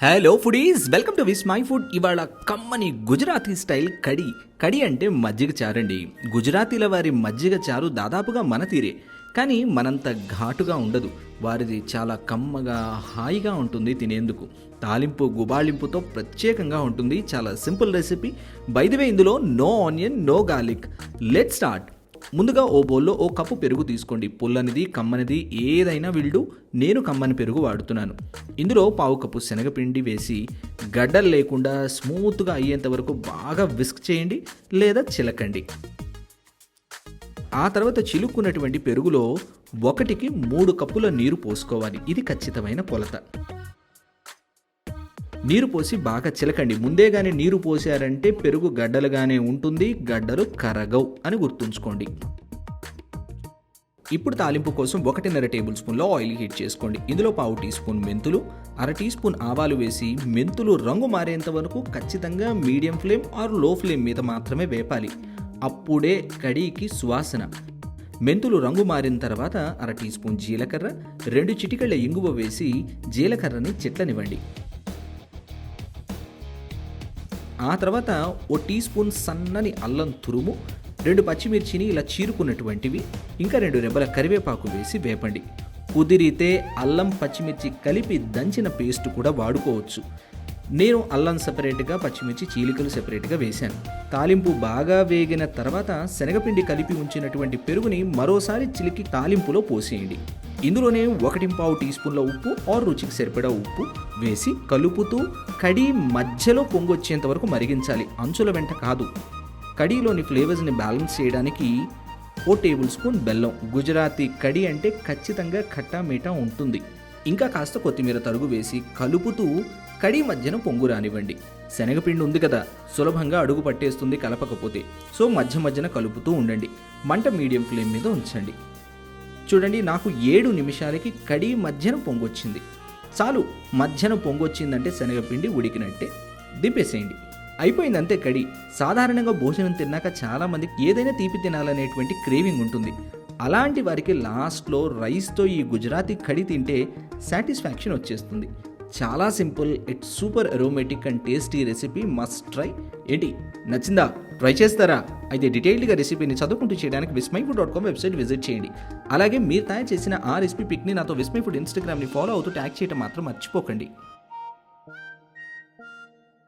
Hello foodies, welcome to Vismai food. ఇవాళ కమ్మని Gujarati style కడి. కడి అంటే మజ్జిగ చారండి. గుజరాతీల వారి మజ్జిగ చారు దాదాపుగా మన తీరే, కానీ మనంత ఘాటుగా ఉండదు. వారిది చాలా కమ్మగా హాయిగా ఉంటుంది తినేందుకు. తాలింపు గుబాళింపుతో ప్రత్యేకంగా ఉంటుంది. చాలా simple recipe. By the way, ఇందులో no onion, no garlic. Let start. ముందుగా ఓ బౌల్లో ఓ కప్పు పెరుగు తీసుకోండి. పుల్లనిది, కమ్మనిది ఏదైనా వీళ్ళు. నేను కమ్మని పెరుగు వాడుతున్నాను. ఇందులో పావు కప్పు శనగపిండి వేసి గడ్డలు లేకుండా స్మూత్గా అయ్యేంత వరకు బాగా విస్క్ చేయండి లేదా చిలకండి. ఆ తర్వాత చిలుక్కున్నటువంటి పెరుగులో 1కి 3 కప్పుల నీరు పోసుకోవాలి. ఇది ఖచ్చితమైన కొలత. నీరు పోసి బాగా చిలకండి. ముందేగానే నీరు పోసారంటే పెరుగు గడ్డలుగానే ఉంటుంది, గడ్డలు కరగవు అని గుర్తుంచుకోండి. ఇప్పుడు తాలింపు కోసం 1.5 టేబుల్ స్పూన్లో ఆయిల్ హీట్ చేసుకోండి. ఇందులో పావు టీ స్పూన్ మెంతులు, అర టీ స్పూన్ ఆవాలు వేసి మెంతులు రంగు మారేంత వరకు ఖచ్చితంగా medium flame or low flame మీద మాత్రమే వేపాలి. అప్పుడే కడీకి సువాసన. మెంతులు రంగు మారిన తర్వాత అర టీ స్పూన్ జీలకర్ర, 2 చిటికెళ్ళ ఇంగువ వేసి జీలకర్రని చిట్లనివ్వండి. ఆ తర్వాత ఓ టీ స్పూన్ సన్నని అల్లం తురుము, 2 పచ్చిమిర్చిని ఇలా చీరుకున్నటువంటివి, ఇంకా 2 రెబ్బల కరివేపాకు వేసి వేపండి. కుదిరితే అల్లం పచ్చిమిర్చి కలిపి దంచిన పేస్ట్ కూడా వాడుకోవచ్చు. నేను అల్లం సెపరేట్గా, పచ్చిమిర్చి చీలికలు సెపరేట్గా వేశాను. తాలింపు బాగా వేగిన తర్వాత శనగపిండి కలిపి ఉంచినటువంటి పెరుగుని మరోసారి చిలికి తాలింపులో పోసేయండి. ఇందులోనే 1.5 టీ స్పూన్ల ఉప్పు ఆర్ రుచికి సరిపడా ఉప్పు వేసి కలుపుతూ కడి మధ్యలో పొంగొచ్చేంత వరకు మరిగించాలి, అంచుల వెంట కాదు. కడీలోని ఫ్లేవర్స్ని బ్యాలెన్స్ చేయడానికి ఓ టేబుల్ స్పూన్ బెల్లం. గుజరాతీ కడి అంటే ఖచ్చితంగా ఖట్టా మీఠా ఉంటుంది. ఇంకా కాస్త కొత్తిమీర తరుగు వేసి కలుపుతూ కడి మధ్యన పొంగు రానివ్వండి. శనగపిండి ఉంది కదా, సులభంగా అడుగు పట్టేస్తుంది కలపకపోతే. సో మధ్య మధ్యన కలుపుతూ ఉండండి. మంట మీడియం ఫ్లేమ్ మీద ఉంచండి. చూడండి, నాకు 7 నిమిషాలకి కడి మధ్యన పొంగొచ్చింది. చాలు, మధ్యన పొంగొచ్చిందంటే శనగపిండి ఉడికినట్టే. దింపేసేయండి. అయిపోయిందంతే కడి. సాధారణంగా భోజనం తిన్నాక చాలామందికి ఏదైనా తీపి తినాలనేటువంటి క్రేవింగ్ ఉంటుంది. అలాంటి వారికి లాస్ట్లో రైస్తో ఈ గుజరాతీ కడి తింటే సాటిస్ఫాక్షన్ వచ్చేస్తుంది. చాలా simple, it's super aromatic and tasty recipe. Must try. ఏంటి, నచ్చిందా? ట్రై చేస్తారా? అయితే డీటెయిల్డ్గా రెసిపీని చదువుకుంటూ చేయడానికి vismyfood.com వెబ్సైట్ విజిట్ చేయండి. అలాగే మీరు తయారు చేసిన ఆ రెసిపీ పిక్ని నాతో విస్మై ఫుడ్ ఇన్స్టాగ్రామ్ని ఫాలో అవుతూ ట్యాగ్ చేయడం మాత్రం మర్చిపోకండి.